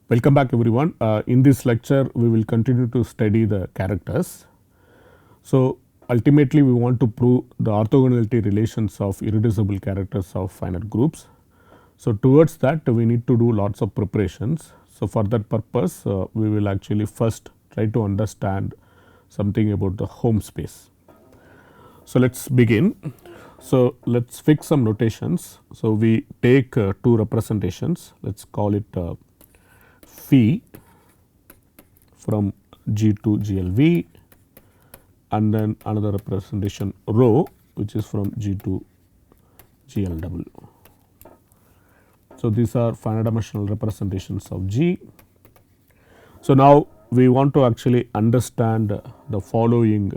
Welcome back everyone. In this lecture we will continue to study the characters. So, ultimately we want to prove the orthogonality relations of irreducible characters of finite groups. So, towards that we need to do lots of preparations. So, for that purpose we will actually first try to understand something about the home space. So, let us begin. So, let us fix some notations. So, we take two representations, let us call it phi from G to GLV and then another representation rho which is from G to GLW. So, these are finite dimensional representations of G. So, now we want to actually understand the following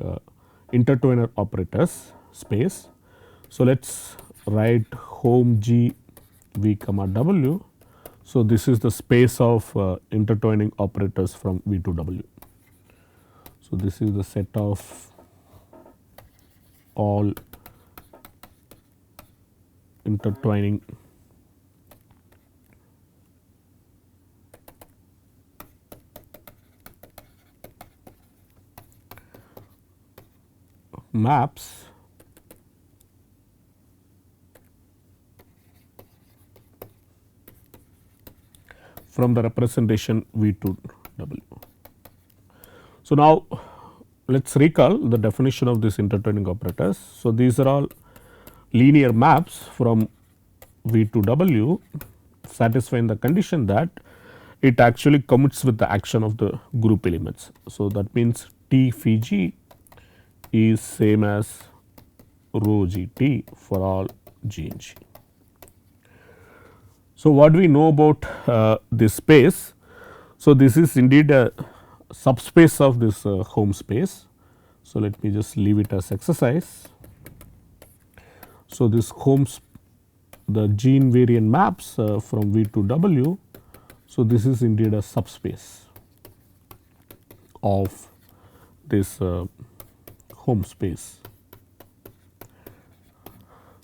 intertwiner operators space. So, let us write home G V comma W. So, this is the space of intertwining operators from V to W. So, this is the set of all intertwining maps from the representation V to W. So, now let us recall the definition of these intertwining operators. So, these are all linear maps from V to W satisfying the condition that it actually commutes with the action of the group elements. So, that means T phi G is same as rho G T for all G and G. So, what do we know about this space? So, this is indeed a subspace of this home space. So, let me just leave it as exercise. So, this the G invariant maps from V to W. So, this is indeed a subspace of this home space.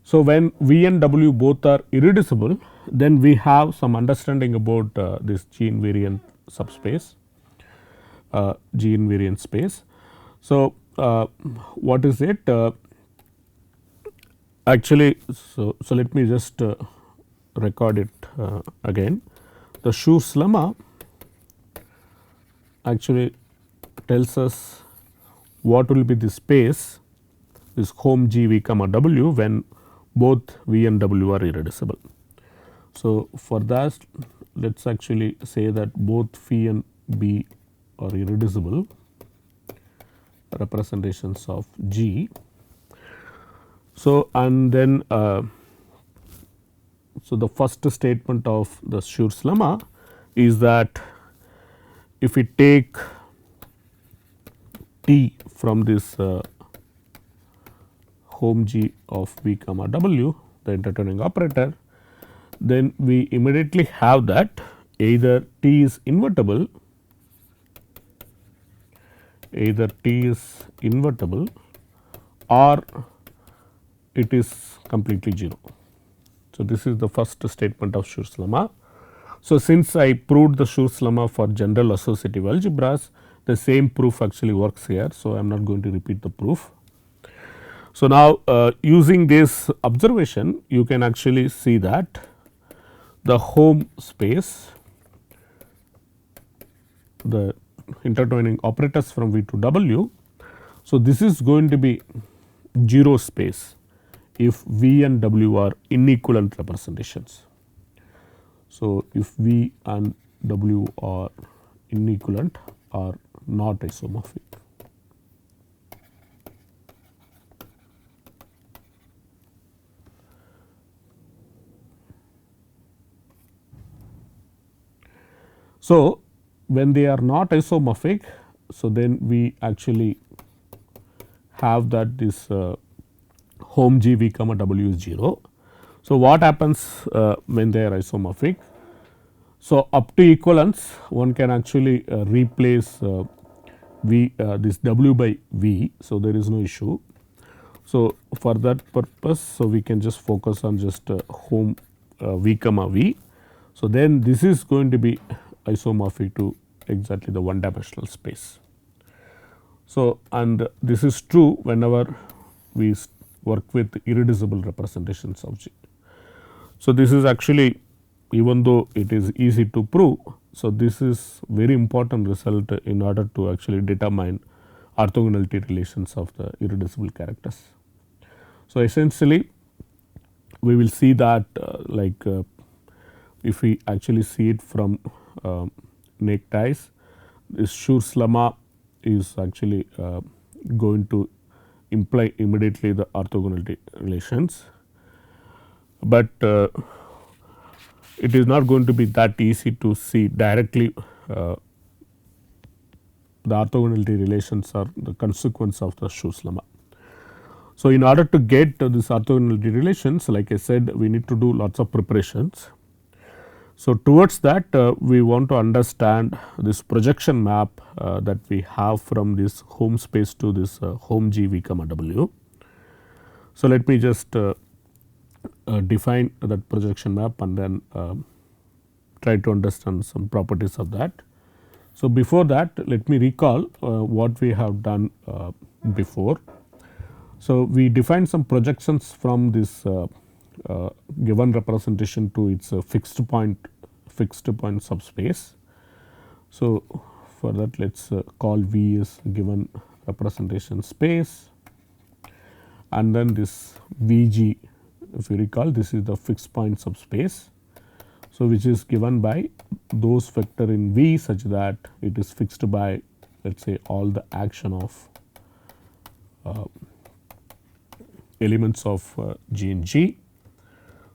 So, when V and W both are irreducible, then we have some understanding about this G invariant subspace, G invariant space. So, what is it? Actually, so let me just record it again. The Schur's lemma actually tells us what will be the space, this home G V comma W when both V and W are irreducible. So, for that let us actually say that both phi and B are irreducible representations of G. So, and then so the first statement of the Schur's lemma is that if we take T from this home G of V comma W, the intertwining operator, then we immediately have that either T is invertible, or it is completely 0. So, this is the first statement of Schur's lemma. So, since I proved the Schur's lemma for general associative algebras, the same proof actually works here. So, I am not going to repeat the proof. So, now using this observation you can actually see that the home space, the intertwining operators from V to W. So, this is going to be 0 space if V and W are inequivalent representations. So, if V and W are inequivalent or not isomorphic. So, when they are not isomorphic, so then we actually have that this home G V comma W is 0. So, what happens when they are isomorphic? So, up to equivalence one can actually replace V this W by V. So, there is no issue. So, for that purpose, so we can just focus on just home V comma V. So, then this is going to be isomorphic to exactly the one dimensional space. So, and this is true whenever we work with irreducible representations of G. So, this is actually, even though it is easy to prove, so this is very important result in order to actually determine orthogonality relations of the irreducible characters. So, essentially we will see that if we actually see it from naked eyes, this Schur's lemma is actually going to imply immediately the orthogonality relations, but it is not going to be that easy to see directly the orthogonality relations are the consequence of the Schur's lemma. So, in order to get this orthogonality relations, like I said, we need to do lots of preparations. So, towards that we want to understand this projection map that we have from this home space to this home G v comma W. So, let me just define that projection map and then try to understand some properties of that. So, before that let me recall what we have done before. So, we defined some projections from this given representation to its fixed point subspace. So, for that let us call V is given representation space, and then this V g, if you recall, this is the fixed point subspace. So, which is given by those vector in V such that it is fixed by, let us say, all the action of elements of G in G.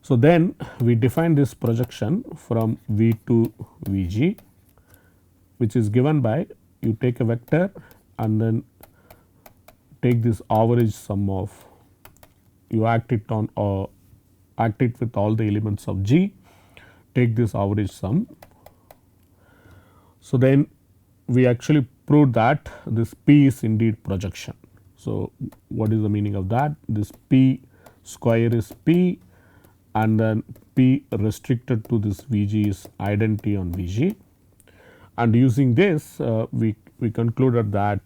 So, then we define this projection from V to V g, which is given by, you take a vector and then take this average sum of, you act it on or act it with all the elements of G, take this average sum. So, then we actually proved that this P is indeed projection. So, what is the meaning of that? This P square is P, and then P restricted to this V g is identity on V g, and using this we concluded that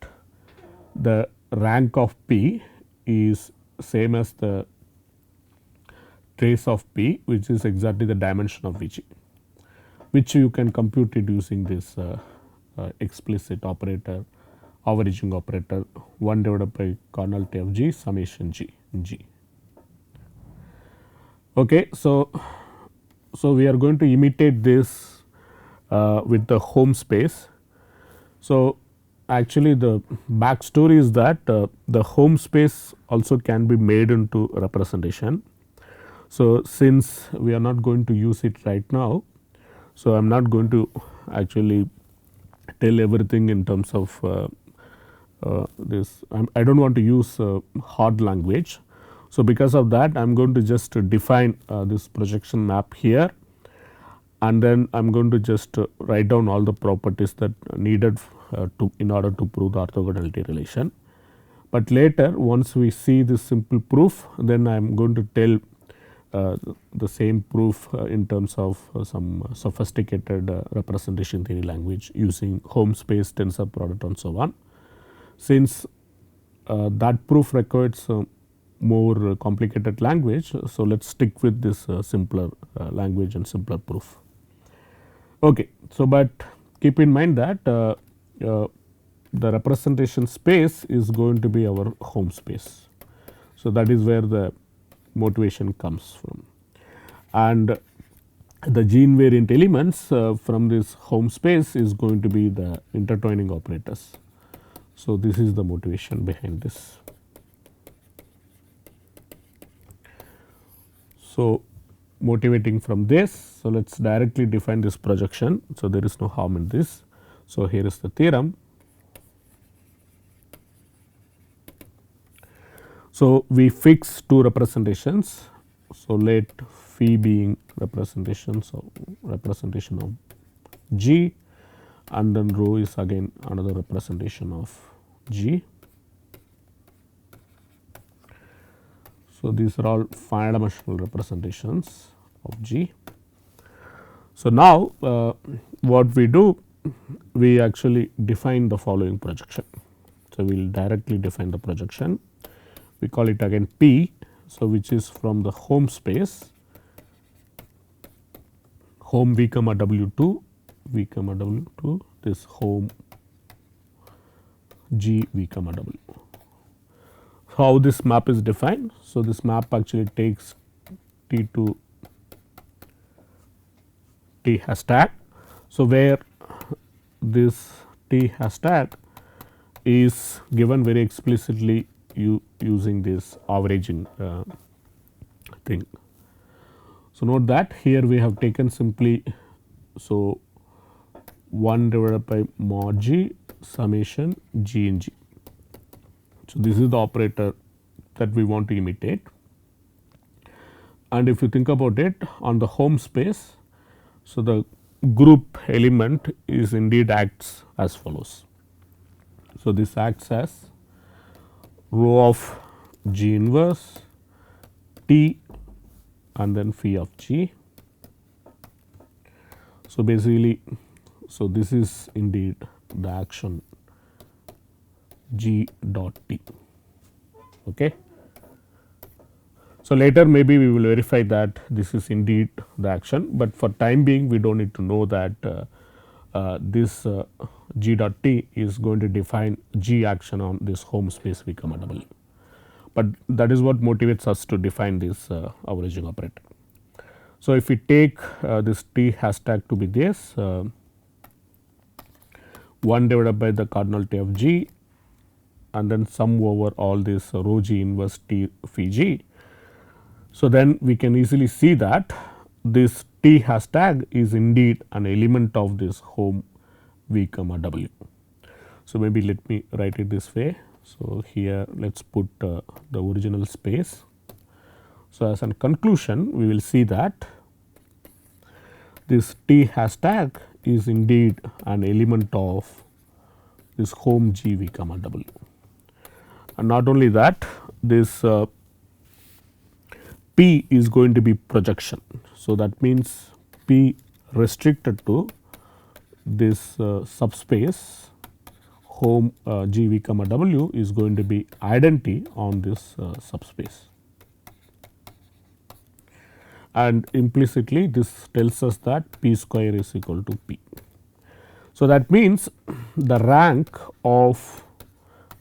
the rank of P is same as the trace of P, which is exactly the dimension of V g, which you can compute it using this explicit operator, averaging operator 1 divided by cardinality of G summation G in G. Okay, so we are going to imitate this with the home space. So, actually the backstory is that the home space also can be made into representation. So, since we are not going to use it right now, so I am not going to actually tell everything in terms of this. I do not want to use hard language. So, because of that I am going to just define this projection map here, and then I am going to just write down all the properties that needed in order to prove the orthogonality relation. But later once we see this simple proof, then I am going to tell the same proof in terms of some sophisticated representation theory language using home space, tensor product and so on. Since that proof requires more complicated language, so let us stick with this simpler language and simpler proof. Okay. So, but keep in mind that the representation space is going to be our home space. So, that is where the motivation comes from, and the G invariant elements from this home space is going to be the intertwining operators. So, this is the motivation behind this. So, motivating from this, so let us directly define this projection. So, there is no harm in this. So, here is the theorem. So, we fix two representations. So, let phi being representation of G, and then rho is again another representation of G. So, these are all finite dimensional representations of G. So, now what we do, we actually define the following projection. So, we will directly define the projection, we call it again P. So, which is from the home space, home V comma W 2, V comma W 2, this home G V comma W. How this map is defined? So, this map actually takes T to T hashtag. So, where this T hashtag is given very explicitly using this averaging thing. So, note that here we have taken simply, so 1 divided by mod g summation g in g. So, this is the operator that we want to imitate, and if you think about it on the home space, so the group element is indeed acts as follows. So, this acts as row of G inverse T and then phi of G. So, basically, so this is indeed the action G dot T. Okay. So, later maybe we will verify that this is indeed the action, but for time being we do not need to know that this G dot T is going to define G action on this home space V comma W, but that is what motivates us to define this averaging operator. So, if we take this T hashtag to be this 1 divided by the cardinality of G and then sum over all this rho G inverse T phi G. So, then we can easily see that this T hashtag is indeed an element of this home V comma W. So, maybe let me write it this way. So, here let us put the original space. So, as a conclusion we will see that this T hashtag is indeed an element of this home G V comma W, and not only that, this P is going to be projection. So, that means P restricted to this subspace home G V comma W is going to be identity on this subspace, and implicitly this tells us that P square is equal to P. So, that means the rank of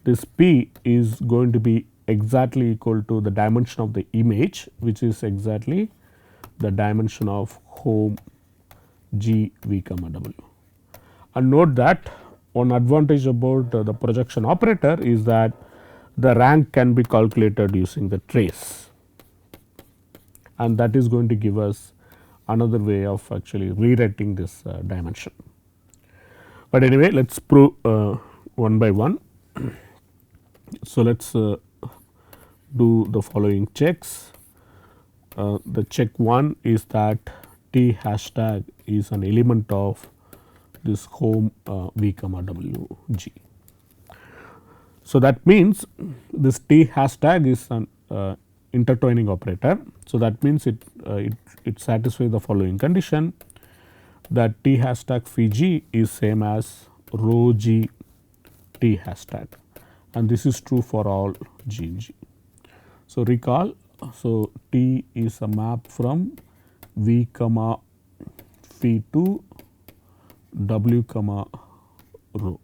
this P is going to be exactly equal to the dimension of the image, which is exactly the dimension of home G V comma W. And note that one advantage about the projection operator is that the rank can be calculated using the trace, and that is going to give us another way of actually rewriting this dimension. But anyway, let us prove one by one. So, let us do the following checks. The check 1 is that T hashtag is an element of this home V comma W G. So, that means this T hashtag is an intertwining operator. So, that means it satisfies the following condition, that T hashtag phi G is same as rho G T hashtag, and this is true for all G in G. So, recall, so T is a map from V comma phi to W comma rho.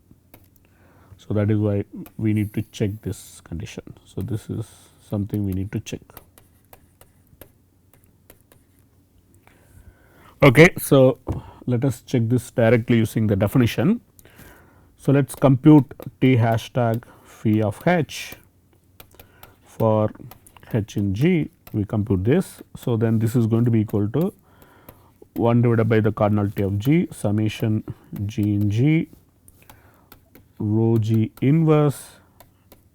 So, that is why we need to check this condition. So, this is something we need to check. Okay, so let us check this directly using the definition. So, let us compute T hashtag phi of H for H in G, we compute this. So, then this is going to be equal to 1 divided by the cardinality of G summation G in G rho G inverse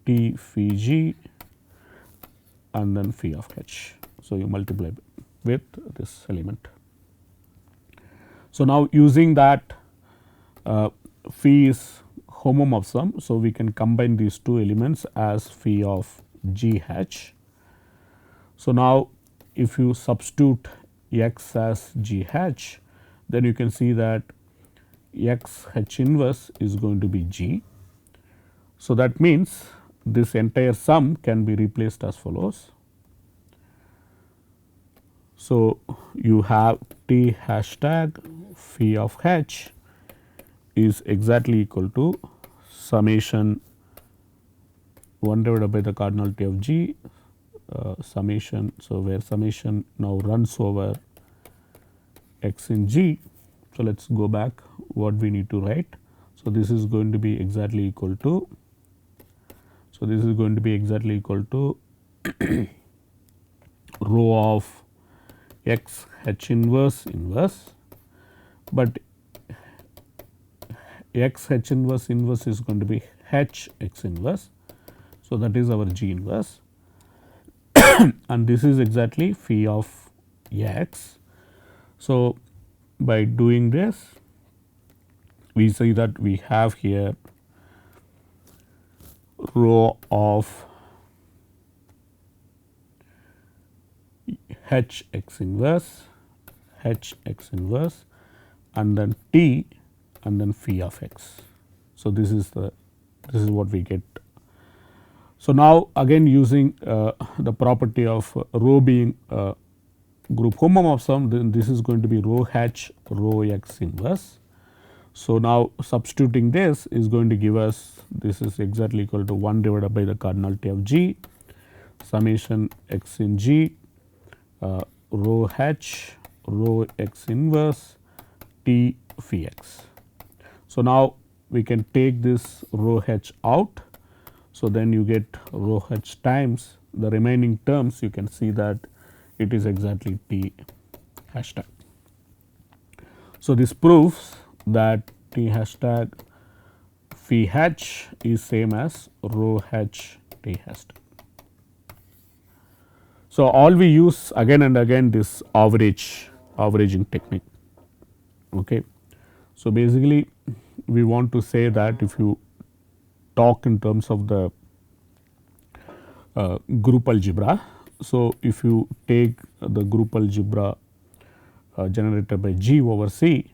T phi G and then phi of H. So, you multiply with this element. So, now using that phi is homomorphism. So, we can combine these two elements as phi of G H. So, now if you substitute x as G H, then you can see that x H inverse is going to be G. So, that means this entire sum can be replaced as follows. So, you have T hashtag phi of H is exactly equal to summation 1 divided by the cardinality of G summation. So, where summation now runs over x in G. So, let us go back what we need to write. So, this is going to be exactly equal to, so this is going to be exactly equal to rho of x H inverse inverse, but x H inverse inverse is going to be H x inverse. So, that is our G inverse and this is exactly phi of x. So, by doing this we see that we have here rho of H x inverse and then T and then phi of x. So, this is what we get. So, now again using the property of rho being group homomorphism, then this is going to be rho H rho x inverse. So, now substituting this is going to give us, this is exactly equal to 1 divided by the cardinality of G summation x in G rho H rho x inverse T phi x. So, now we can take this rho H out. So, then you get rho H times the remaining terms, you can see that it is exactly T hashtag. So, this proves that T hashtag phi H is same as rho H T hashtag. So, all we use again and again this averaging technique. Okay. So, basically we want to say that if you talk in terms of the group algebra. So, if you take the group algebra generated by G over C,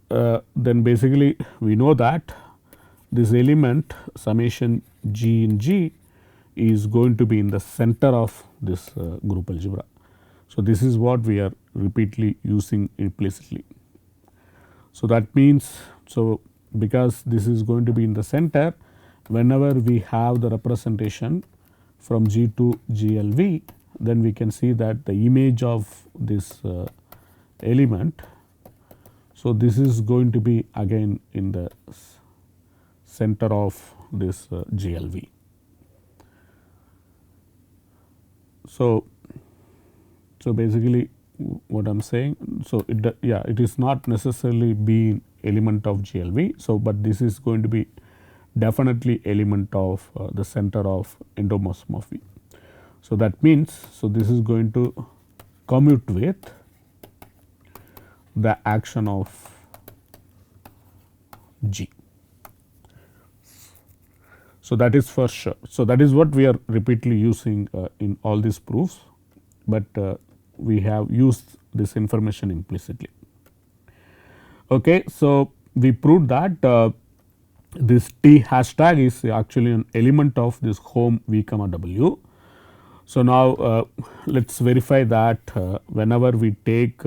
then basically we know that this element summation G in G is going to be in the center of this group algebra. So, this is what we are repeatedly using implicitly. So, that means, so because this is going to be in the center, whenever we have the representation from G to GLV, then we can see that the image of this element. So, this is going to be again in the center of this GLV. So, basically what I am saying, so it is not necessarily being element of GLV. So, but this is going to be definitely element of the center of endomorphism. So, that means, so this is going to commute with the action of G. So, that is for sure. So, that is what we are repeatedly using in all these proofs, but we have used this information implicitly. Okay. So, we proved that this T hashtag is actually an element of this home V comma W. So, now let us verify that whenever we take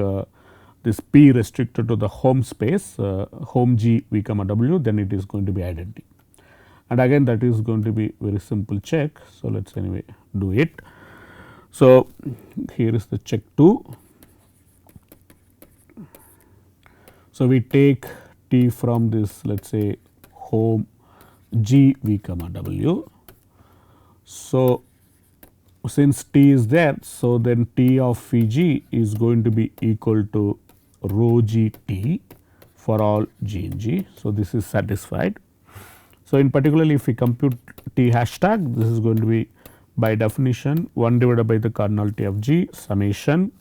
this P restricted to the home space home G V comma W, then it is going to be identity. And again that is going to be very simple check. So, let us anyway do it. So, here is the check 2. So, we take T from this, let us say home G V comma W. So, since T is there, so then T of phi G is going to be equal to rho G T for all G in G. So, this is satisfied. So, in particularly if we compute T hashtag, this is going to be by definition 1 divided by the cardinality of G summation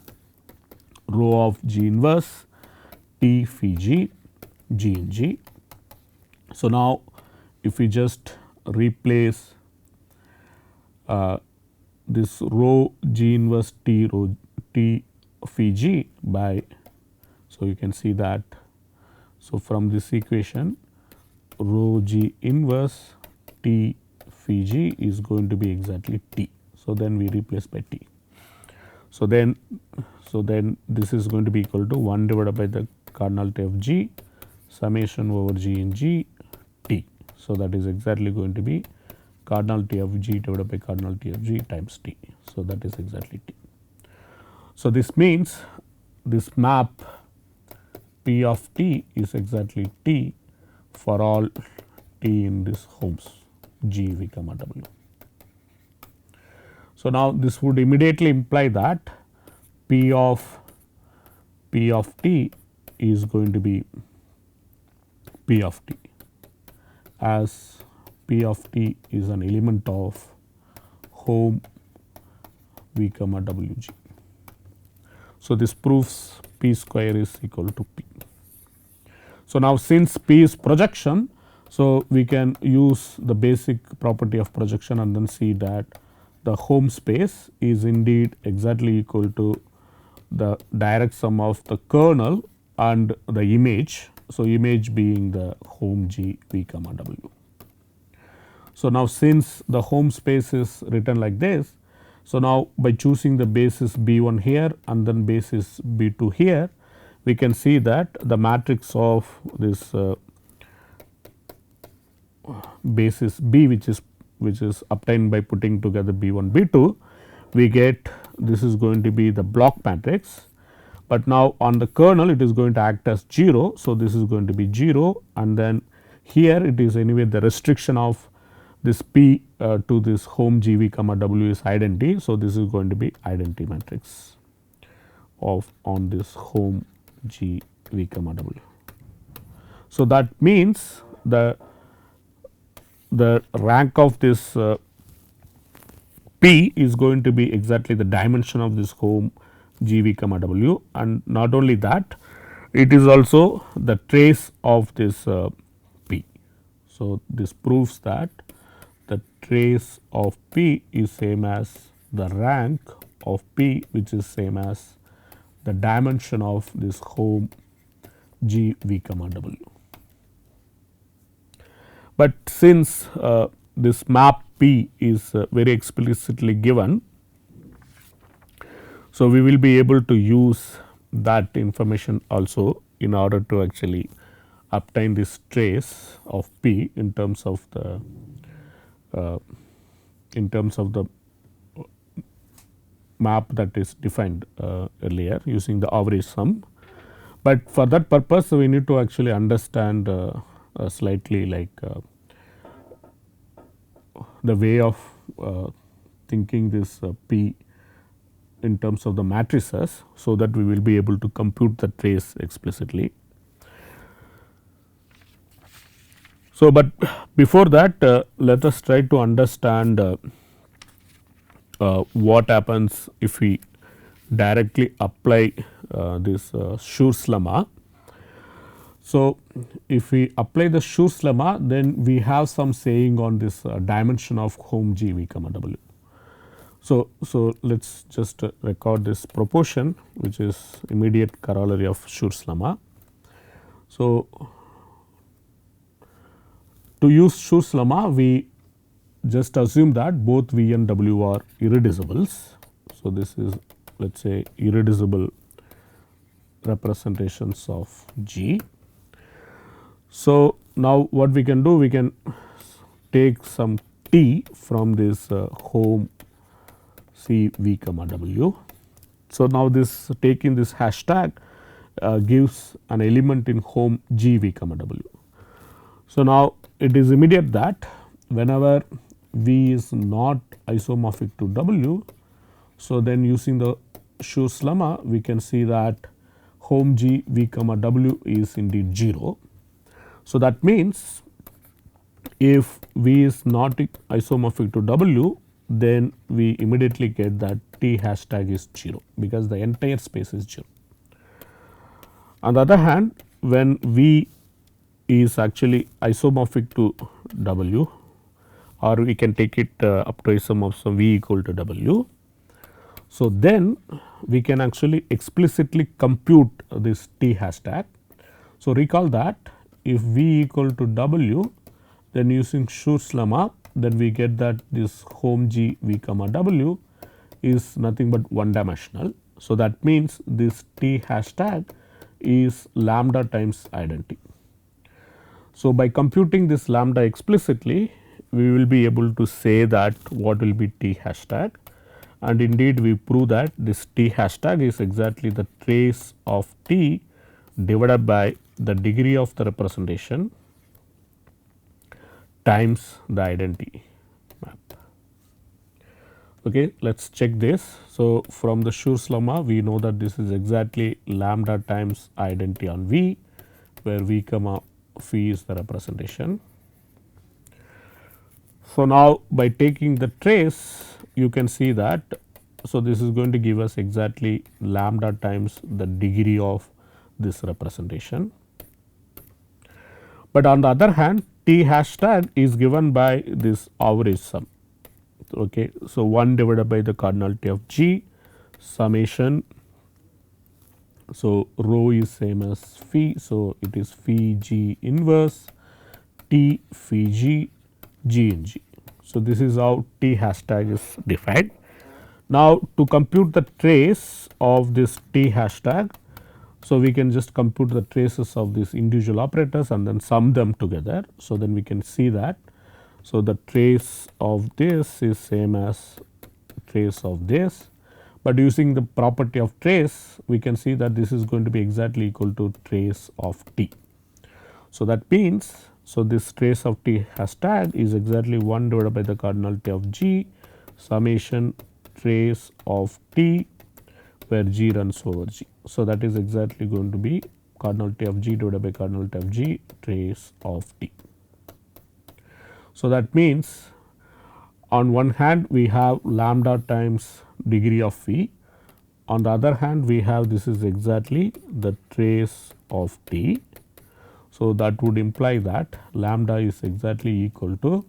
rho of G inverse T phi G G in G. So, now if we just replace this rho G inverse T rho T phi G by, So, you can see that. So, from this equation rho g inverse T phi g is going to be exactly T. So, then we replace by T. So, then this is going to be equal to 1 divided by the cardinality of g summation over g in g T. So, that is exactly going to be cardinality of g divided by cardinality of g times T. So, that is exactly T. So, this means this map P of T is exactly T for all T in this Holmes G V comma W. So, now this would immediately imply that P of T is going to be P of T, as P of T is an element of Holmes V comma W G. So, this proves P square is equal to P. So, now since P is projection, so we can use the basic property of projection and then see that the Holmes space is indeed exactly equal to the direct sum of the kernel and the image. So, image being the Holmes G V comma W. So, now since the Holmes space is written like this, so now by choosing the basis B 1 here and then basis B 2 here, we can see that the matrix of this basis B, which is obtained by putting together B 1 B 2, we get this is going to be the block matrix, but now on the kernel it is going to act as 0. So, this is going to be 0 and then here it is anyway the restriction of this P to this Holmes G V comma W is identity. So, this is going to be identity matrix of on this Holmes G V comma W. So, that means the rank of this P is going to be exactly the dimension of this Holmes G V comma W, and not only that, it is also the trace of this P. So, this proves that the trace of P is same as the rank of P, which is same as the dimension of this Holmes G V comma W. But since this map P is very explicitly given, so we will be able to use that information also in order to actually obtain this trace of P in terms of the map that is defined earlier using the average sum. But for that purpose, we need to actually understand slightly like the way of thinking this P in terms of the matrices, so that we will be able to compute the trace explicitly. So, but before that let us try to understand what happens if we directly apply this Schur's lemma. So, if we apply the Schur's lemma, then we have some saying on this dimension of Holmes G V comma W. So, let us just record this proportion, which is immediate corollary of Schur's lemma. So, to use Schur's lemma, we just assume that both V and W are irreducibles. So, this is let us say irreducible representations of G. So, now what we can do, we can take some T from this Holmes C V comma W. So, now this taking this hashtag gives an element in Holmes G V comma W. So, now it is immediate that whenever V is not isomorphic to W, so then using the Schur's lemma we can see that Holmes G V comma W is indeed 0. So, that means if V is not isomorphic to W, then we immediately get that T hashtag is 0, because the entire space is 0. On the other hand, when V is actually isomorphic to W, or we can take it up to isomorphism V equal to W. So, then we can actually explicitly compute this t hashtag. So, recall that if v equal to w, then using Schur's lemma, then we get that this home g v comma w is nothing but one dimensional. So, that means this t hashtag is lambda times identity. So, by computing this lambda explicitly, we will be able to say that what will be t hashtag, and indeed we prove that this t hashtag is exactly the trace of t divided by the degree of the representation times the identity map. Okay, let us check this. So, from the Schur's lemma, we know that this is exactly lambda times identity on V, where V comma phi is the representation. So, now by taking the trace, you can see that, so this is going to give us exactly lambda times the degree of this representation. But on the other hand, t hashtag is given by this average sum. Okay. So, 1 divided by the cardinality of g summation. So, rho is same as phi. So, it is phi g inverse t phi g g in g. So, this is how t hashtag is defined. Now, to compute the trace of this t hashtag, so we can just compute the traces of these individual operators and then sum them together. So, then we can see that. So, the trace of this is same as trace of this, but using the property of trace, we can see that this is going to be exactly equal to trace of t. So, that means, so this trace of t hashtag is exactly 1 divided by the cardinality of g summation trace of t, where g runs over g. So, that is exactly going to be cardinality of g divided by cardinality of g trace of t. So, that means, on one hand we have lambda times degree of phi, on the other hand we have this is exactly the trace of t. So, that would imply that lambda is exactly equal to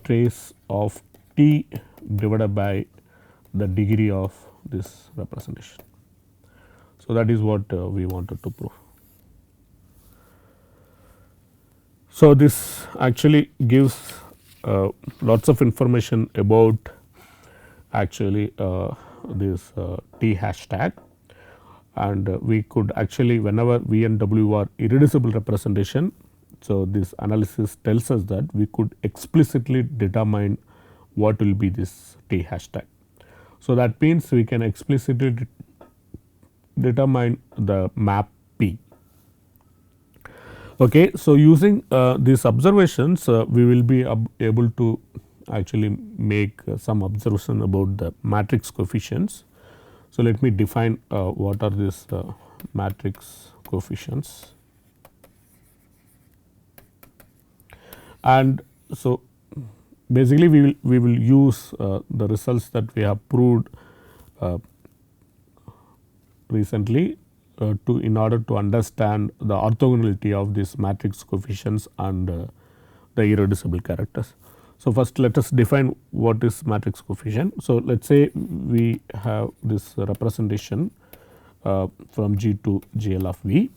trace of t divided by the degree of this representation. So, that is what we wanted to prove. So, this actually gives lots of information about actually this t hashtag, and we could actually, whenever v and w are irreducible representation. So, this analysis tells us that we could explicitly determine what will be this t hashtag. So, that means we can explicitly determine the map P. Okay. So, using these observations, we will be able to actually make some observation about the matrix coefficients. So, let me define what are these matrix coefficients. And so, basically we will use the results that we have proved recently to in order to understand the orthogonality of these matrix coefficients and the irreducible characters. So, first let us define what is matrix coefficient. So, let us say we have this representation from G to GL of V.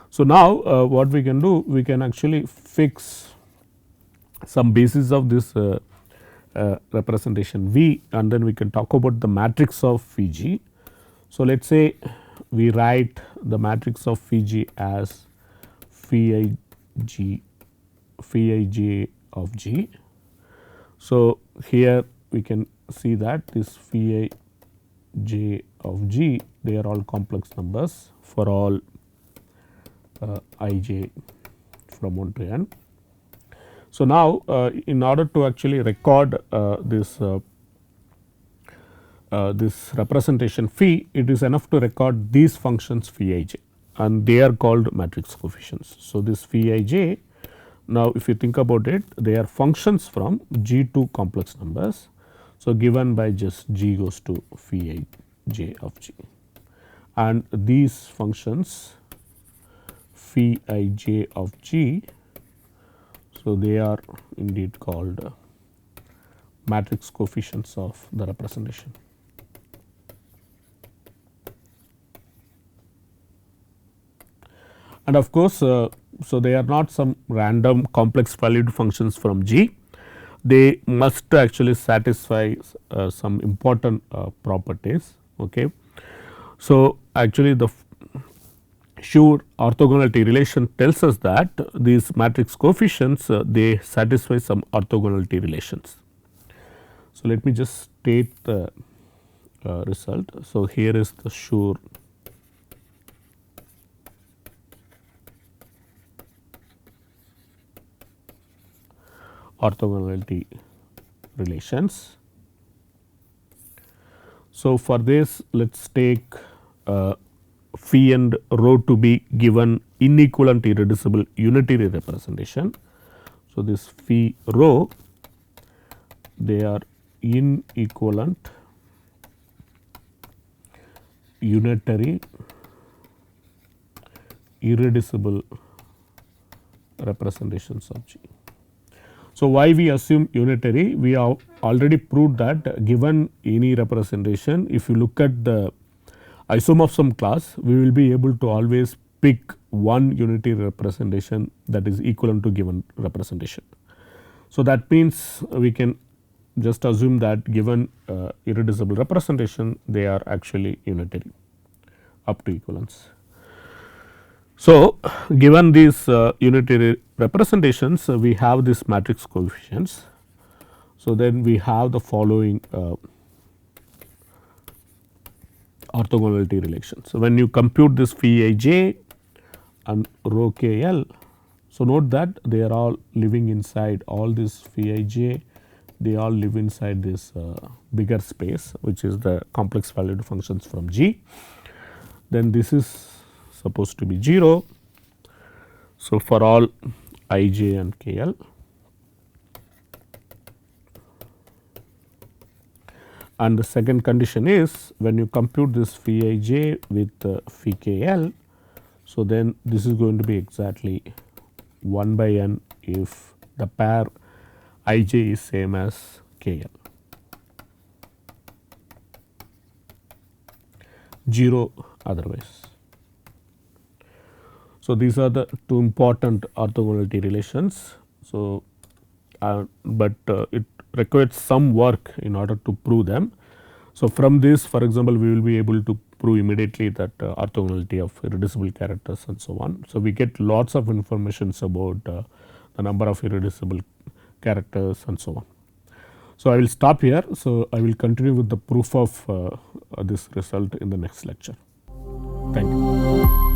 So, now what we can do, we can actually fix some basis of this representation V, and then we can talk about the matrix of phi g. So, let us say we write the matrix of phi g as phi I j of g. So, here we can see that this phi I j of g, they are all complex numbers for all I j from 1 to n. So, now in order to actually record this representation phi, it is enough to record these functions phi I j, and they are called matrix coefficients. So, this phi I j, now if you think about it, they are functions from G to complex numbers. So, given by just G goes to phi I j of g, and these functions phi I j of g So, they are indeed called matrix coefficients of the representation. And of course, so they are not some random complex valued functions from G. They must actually satisfy some important properties. Okay. So, actually the Schur orthogonality relation tells us that these matrix coefficients they satisfy some orthogonality relations. So, let me just state the result. So, here is the Schur orthogonality relations. So, for this let us take phi and rho to be given inequivalent irreducible unitary representation. So, this phi rho they are inequivalent unitary irreducible representations of G. So, why we assume unitary? We have already proved that given any representation, if you look at the isomorphism class, we will be able to always pick one unitary representation that is equivalent to given representation. So, that means we can just assume that given irreducible representation, they are actually unitary up to equivalence. So, given these unitary representations, we have this matrix coefficients. So, then we have the following orthogonality relations. So, when you compute this phi I j and rho k l, so note that they are all living inside all this phi I j, they all live inside this bigger space, which is the complex valued functions from G. Then this is supposed to be 0. So, for all I j and k l, and the second condition is when you compute this phi I j with phi k l. So, then this is going to be exactly 1 by n if the pair I j is same as k l, 0 otherwise. So, these are the two important orthogonality relations. So, but it requires some work in order to prove them. So, from this for example, we will be able to prove immediately that orthogonality of irreducible characters and so on. So, we get lots of information about the number of irreducible characters and so on. So, I will stop here. So, I will continue with the proof of this result in the next lecture. Thank you.